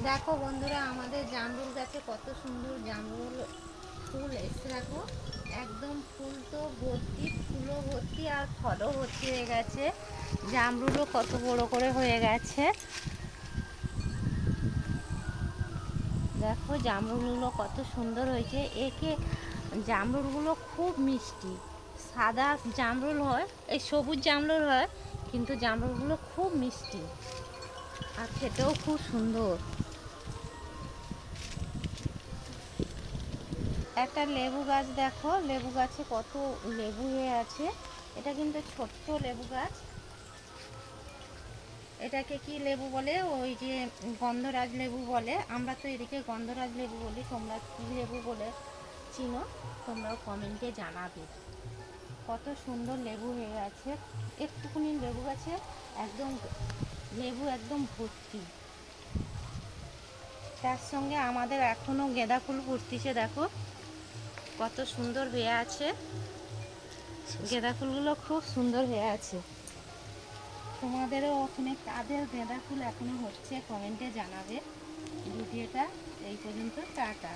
দেখো বন্ধুরা, আমাদের জামরুল গাছে কত সুন্দর জামরুল ফুল এসে দেখো। একদম ফুল তো ভর্তি, ফুলও ভর্তি আর ফলও ভর্তি হয়ে গেছে। জামরুলও কত বড় করে হয়ে গেছে। দেখো জামরুলগুলো কত সুন্দর হয়েছে। জামরুলগুলো খুব মিষ্টি। সাদা জামরুল হয়, এই সবুজ জামরুল হয়, কিন্তু জামরুলগুলো খুব মিষ্টি আর খেতেও খুব সুন্দর। একটা লেবু গাছ দেখো, লেবু গাছে কত লেবু হয়ে আছে। এটা কিন্তু ছোট্ট লেবু গাছ। এটাকে কি লেবু বলে? ওই যে গন্ধরাজ লেবু বলে। আমরা তো এদিকে গন্ধরাজ লেবু বলি, তোমরা কি লেবু বলে চিনো তোমরাও কমেন্টে জানাবে। কত সুন্দর লেবু হয়ে আছে। একটুকুনি লেবু গাছে একদম লেবু একদম ভর্তি। তার সঙ্গে আমাদের এখনো গাঁদা ফুল ফুটতিছে, দেখো কত সুন্দর হয়ে আছে। গাঁদা ফুলগুলো খুব সুন্দর হয়ে আছে। তোমাদেরও ওখানে কাদের গাঁদা ফুল এখনো হচ্ছে কমেন্টে জানাবে। ভিডিওটা এই পর্যন্ত, টাটা।